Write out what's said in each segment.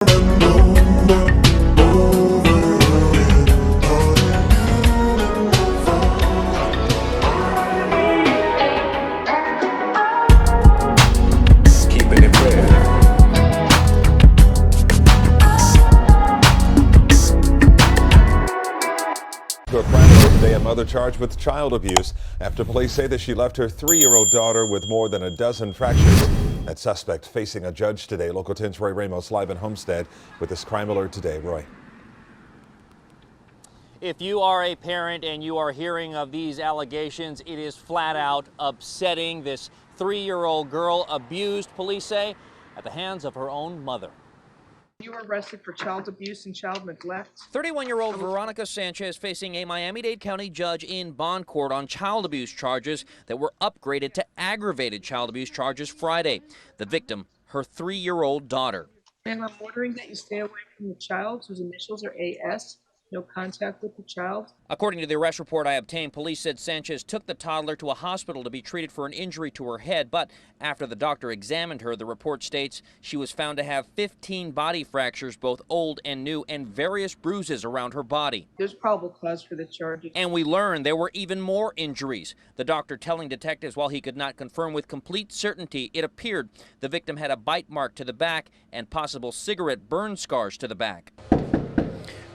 A crime today, a mother charged with child abuse after police say that she left her 3-year-old daughter with more than a dozen fractures. That suspect facing a judge today. Local 10's Roy Ramos live in Homestead with this crime alert today. Roy. If you are a parent and you are hearing of these allegations, it is flat out upsetting. This 3-year-old girl abused, police say, at the hands of her own mother. You were arrested for child abuse and child neglect. 31-year-old Veronica Sanchez facing a Miami-Dade County judge in bond court on child abuse charges that were upgraded to aggravated child abuse charges Friday. The victim, her 3-year-old daughter. And I'm ordering that you stay away from the child whose initials are AS. No contact with the child. According to the arrest report I obtained, police said Sanchez took the toddler to a hospital to be treated for an injury to her head, but after the doctor examined her, the report states she was found to have 15 body fractures, both old and new, and various bruises around her body. There's probable cause for the charges. And we learned there were even more injuries. The doctor telling detectives while he could not confirm with complete certainty, it appeared the victim had a bite mark to the back and possible cigarette burn scars to the back.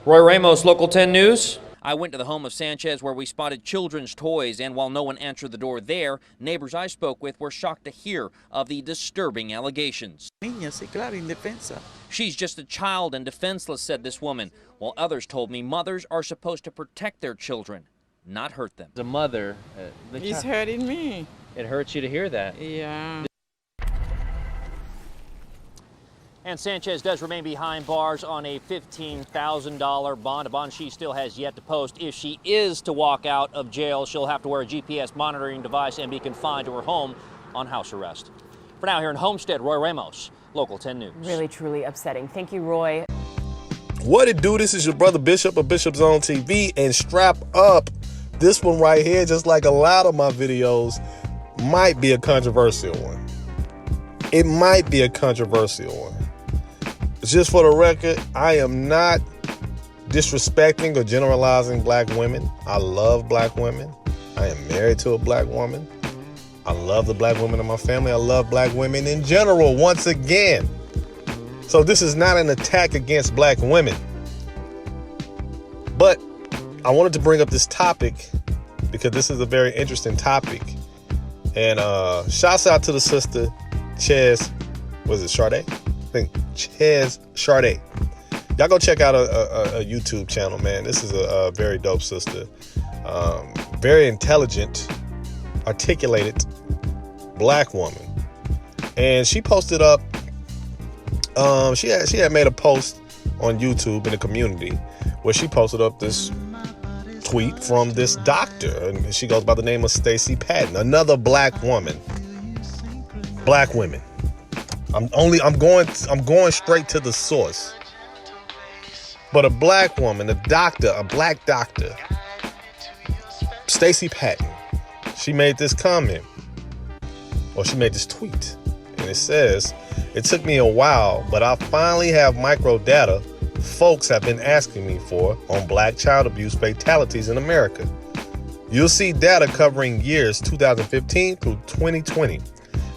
Roy Ramos, Local 10 News. I went to the home of Sanchez where we spotted children's toys, and while no one answered the door there, neighbors I spoke with were shocked to hear of the disturbing allegations. She's just a child and defenseless, said this woman, while others told me mothers are supposed to protect their children, not hurt them. The mother, It's hurting me. it hurts you to hear that. Yeah. And Sanchez does remain behind bars on a $15,000 bond, a bond she still has yet to post. If she is to walk out of jail, she'll have to wear a GPS monitoring device and be confined to her home on house arrest. For now, here in Homestead, Roy Ramos, Local 10 News. Really, truly upsetting. Thank you, Roy. What it do? This is your brother Bishop of Bishop's Own TV, and strap up. This one right here, just like a lot of my videos, might be a controversial one. It might be a controversial one. Just for the record, I am not disrespecting or generalizing black women. I love black women. I am married to a black woman. I love the black women in my family. I love black women in general, once again. So this is not an attack against black women. But I wanted to bring up this topic because this is a very interesting topic. And shouts out to the sister, Ches, was it Sade? I think Ches Sade. Y'all go check out a YouTube channel, man. This is a very dope sister. Very intelligent, articulated black woman. And she posted up, she had made a post on YouTube in the community where she posted up this tweet from this doctor. And she goes by the name of Stacey Patton, another black woman. Black women. I'm going straight to the source. But a black woman, a doctor, a black doctor, Stacey Patton, she made this comment, or she made this tweet, and it says, "It took me a while, but I finally have micro data folks have been asking me for on black child abuse fatalities in America. You'll see data covering years 2015 through 2020.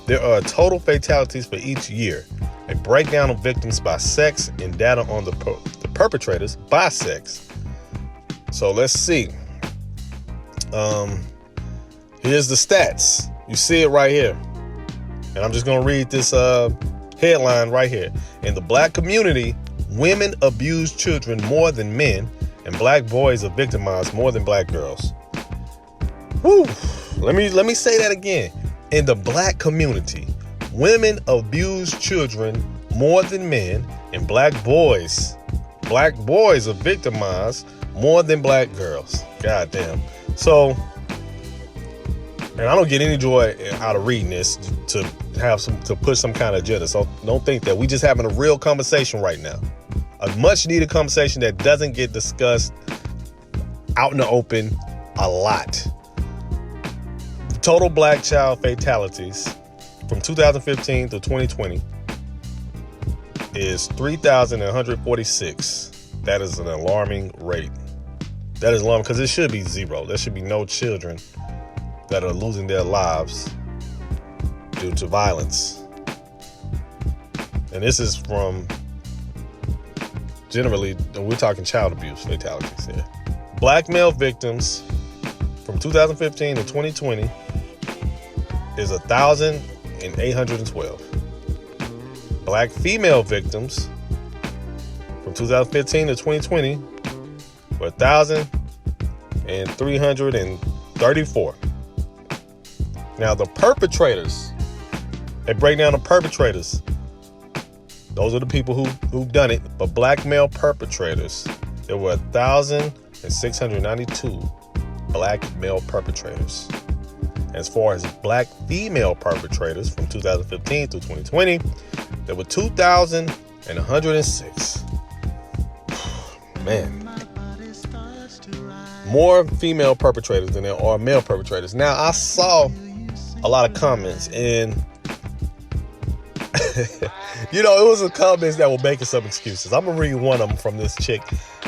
There are total fatalities for each year, a breakdown of victims by sex, and data on the perpetrators by sex." So let's see. Here's the stats. You see it right here. And I'm just going to read this headline right here. In the black community, women abuse children more than men, and black boys are victimized more than black girls. Woo! Let me say that again. In the black community, women abuse children more than men, and black boys are victimized more than black girls. God damn. So, and I don't get any joy out of reading this to push some kind of agenda. So don't think that. We just having a real conversation right now. A much needed conversation that doesn't get discussed out in the open a lot. Total black child fatalities from 2015 to 2020 is 3,146. That is an alarming rate. That is alarming because it should be zero. There should be no children that are losing their lives due to violence. And this is from, generally, we're talking child abuse fatalities here. Black male victims from 2015 to 2020 is 1,812. Black female victims from 2015 to 2020 were 1,334. Now the perpetrators, they break down the perpetrators. Those are the people who've done it. But black male perpetrators, there were 1,692 black male perpetrators. As far as black female perpetrators from 2015 to 2020, there were 2,106. Man. More female perpetrators than there are male perpetrators. Now, I saw a lot of comments, and it was the comments that were making some excuses. I'm going to read one of them from this chick,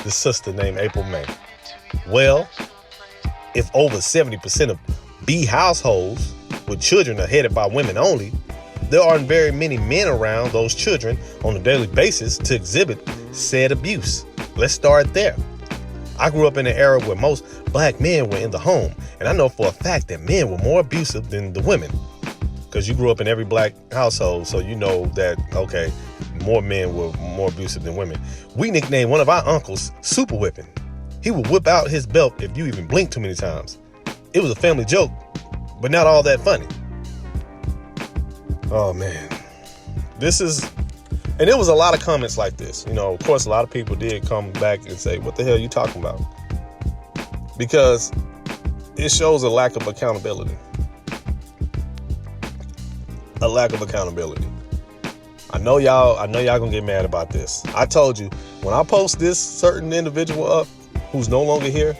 this sister named April May. Well, if over 70% of B households with children are headed by women only, there aren't very many men around those children on a daily basis to exhibit said abuse. Let's start there. I grew up in an era where most black men were in the home, and I know for a fact that men were more abusive than the women. Because you grew up in every black household, so you know that, okay, more men were more abusive than women. We nicknamed one of our uncles Super Whipping. He would whip out his belt if you even blinked too many times. It was a family joke, but not all that funny. Oh, man. And there was a lot of comments like this. Of course, a lot of people did come back and say, what the hell are you talking about? Because it shows a lack of accountability. A lack of accountability. I know y'all gonna get mad about this. I told you, when I post this certain individual up who's no longer here,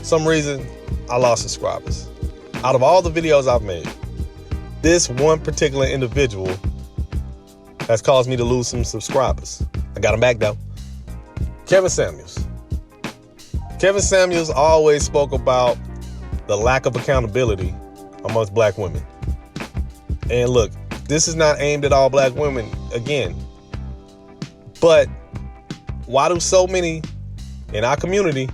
some reason I lost subscribers. Out of all the videos I've made, this one particular individual has caused me to lose some subscribers. I got him back though. Kevin Samuels. Kevin Samuels always spoke about the lack of accountability amongst black women. And look, this is not aimed at all black women again. But why do so many in our community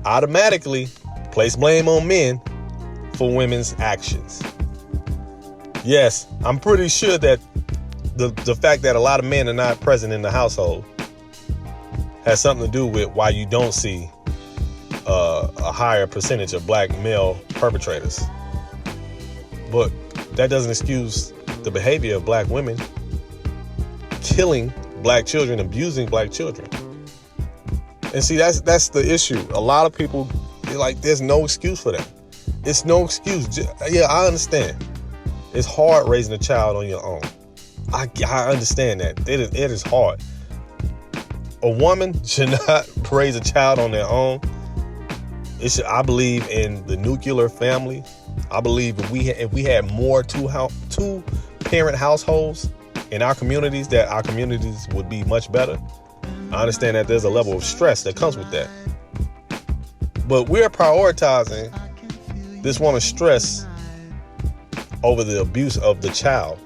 automatically place blame on men for women's actions? Yes, I'm pretty sure that the fact that a lot of men are not present in the household has something to do with why you don't see a higher percentage of black male perpetrators. But that doesn't excuse the behavior of black women killing black children, abusing black children. And see, that's the issue. A lot of people, there's no excuse for that. It's no excuse. Yeah, I understand. It's hard raising a child on your own. I understand that. It is hard. A woman should not raise a child on their own. I believe in the nuclear family. I believe if we had more two-parent households in our communities, that our communities would be much better. I understand that there's a level of stress that comes with that. But we're prioritizing this woman's stress over the abuse of the child.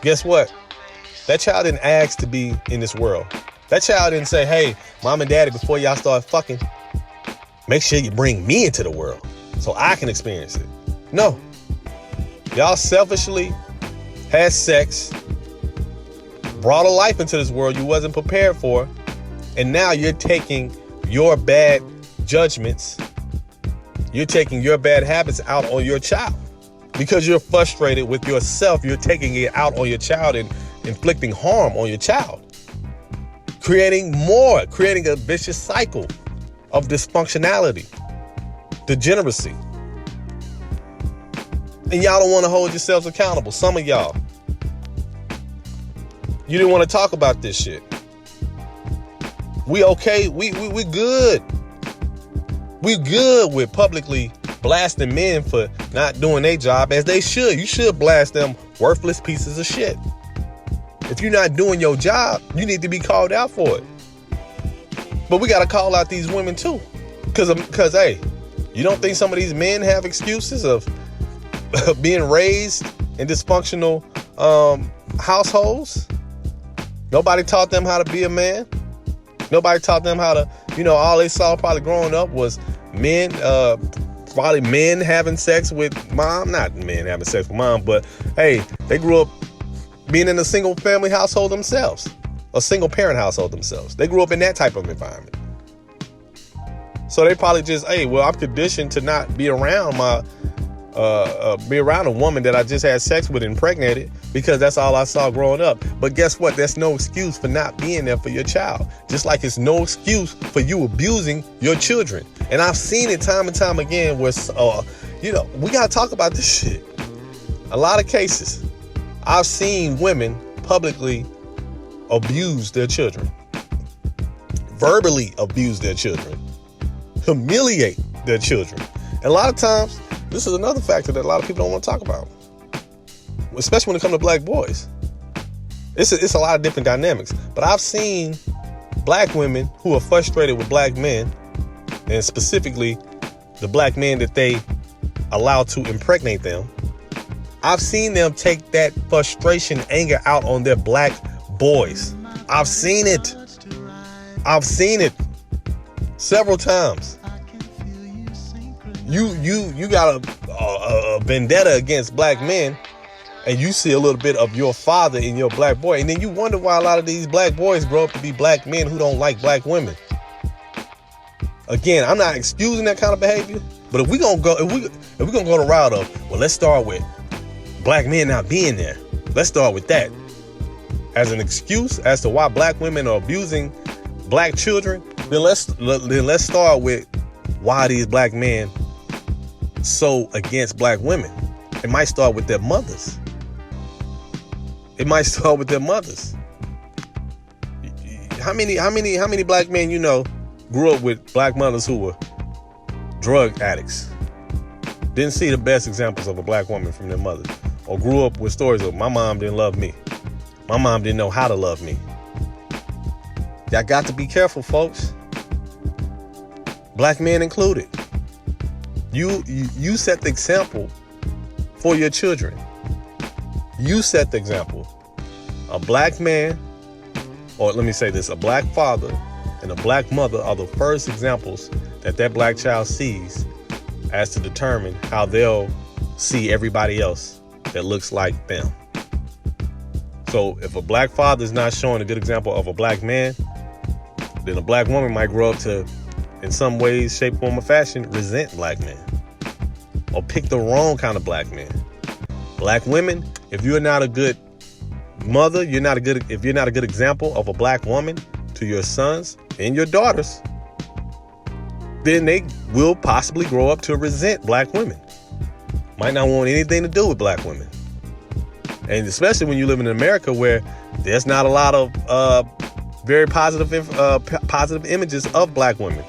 Guess what? That child didn't ask to be in this world. That child didn't say, hey, mom and daddy, before y'all start fucking, make sure you bring me into the world so I can experience it. No. Y'all selfishly had sex, brought a life into this world you wasn't prepared for, and now you're taking your bad judgments, you're taking your bad habits out on your child. Because you're frustrated with yourself, you're taking it out on your child and inflicting harm on your child. Creating a vicious cycle of dysfunctionality, degeneracy. And y'all don't want to hold yourselves accountable. Some of y'all. You didn't want to talk about this shit. We okay. We good. We good with publicly blasting men for not doing their job as they should. You should blast them worthless pieces of shit. If you're not doing your job, you need to be called out for it. But we got to call out these women too. Because, hey, you don't think some of these men have excuses of being raised in dysfunctional households? Nobody taught them how to be a man. Nobody taught them how to, all they saw probably growing up was men, probably men having sex with mom. Not men having sex with mom, but hey, they grew up being in a single family household themselves, a single parent household themselves. They grew up in that type of environment. So they probably just, hey, well, I'm conditioned to not be around be around a woman that I just had sex with and impregnated because that's all I saw growing up. But guess what? That's no excuse for not being there for your child. Just like it's no excuse for you abusing your children. And I've seen it time and time again where, we got to talk about this shit. A lot of cases, I've seen women publicly abuse their children, verbally abuse their children, humiliate their children. And a lot of times, this is another factor that a lot of people don't want to talk about, especially when it comes to black boys. It's a lot of different dynamics. But I've seen black women who are frustrated with black men, and specifically the black men that they allow to impregnate them. I've seen them take that frustration, anger out on their black boys. I've seen it. I've seen it several times. You got a vendetta against black men, and you see a little bit of your father in your black boy, and then you wonder why a lot of these black boys grow up to be black men who don't like black women. Again, I'm not excusing that kind of behavior, but if we're gonna go the route of, well, let's start with black men not being there. Let's start with that as an excuse as to why black women are abusing black children. Then let's start with why these black men so against black women. It might start with their mothers. How many black men grew up with black mothers who were drug addicts? Didn't see the best examples of a black woman from their mother, or grew up with stories of my mom didn't love me. My mom didn't know how to love me. Y'all got to be careful, folks. Black men included. You set the example for your children. You set the example. A black man, or let me say this, a black father and a black mother are the first examples that black child sees as to determine how they'll see everybody else that looks like them. So if a black father is not showing a good example of a black man, then a black woman might grow up to, in some ways, shape, form, or fashion, resent black men or pick the wrong kind of black men. Black women, if you're not a good mother, if you're not a good example of a black woman to your sons and your daughters, then they will possibly grow up to resent black women. Might not want anything to do with black women. And especially when you live in America where there's not a lot of very positive images of black women.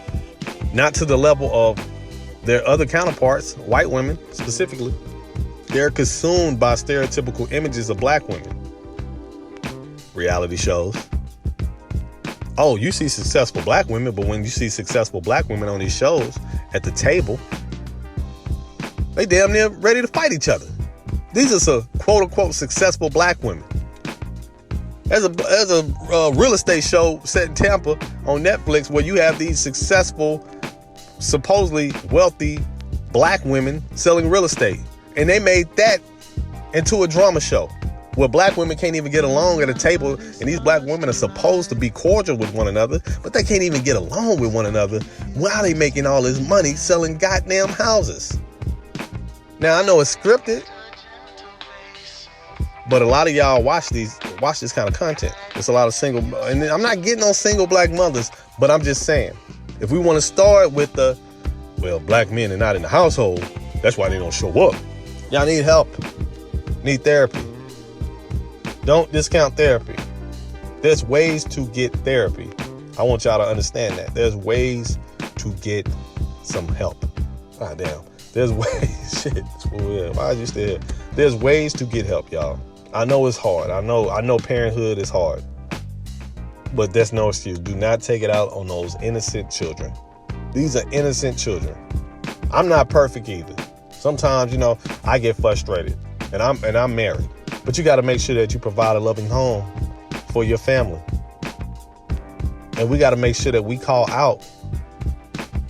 Not to the level of their other counterparts, white women specifically. They're consumed by stereotypical images of black women. Reality shows. Oh, you see successful black women, but when you see successful black women on these shows at the table, they damn near ready to fight each other. These are some quote-unquote successful black women. There's a real estate show set in Tampa on Netflix where you have these successful, supposedly wealthy black women selling real estate. And they made that into a drama show where black women can't even get along at a table, and these black women are supposed to be cordial with one another, but they can't even get along with one another while they making all this money selling goddamn houses. Now, I know it's scripted, but a lot of y'all watch this kind of content. It's a lot of single, and I'm not getting on single black mothers, but I'm just saying, if we want to start with black men are not in the household, that's why they don't show up. Y'all need help, need therapy. Don't discount therapy. There's ways to get therapy. I want y'all to understand that. There's ways to get some help. God damn. There's ways. Shit. Why are you still here? There's ways to get help, y'all. I know it's hard. I know parenthood is hard. But that's no excuse. Do not take it out on those innocent children. These are innocent children. I'm not perfect either. Sometimes, I get frustrated, and I'm married. But you got to make sure that you provide a loving home for your family. And we got to make sure that we call out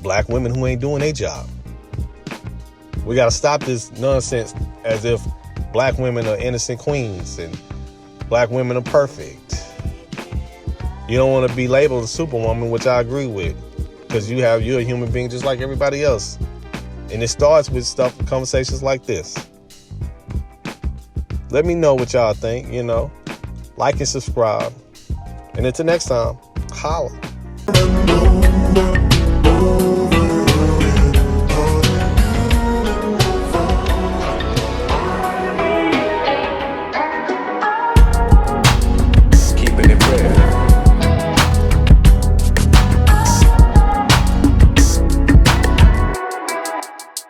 black women who ain't doing their job. We got to stop this nonsense as if black women are innocent queens and black women are perfect. You don't want to be labeled a superwoman, which I agree with, because you're a human being just like everybody else. And it starts with conversations like this. Let me know what y'all think, like and subscribe. And until next time, holla.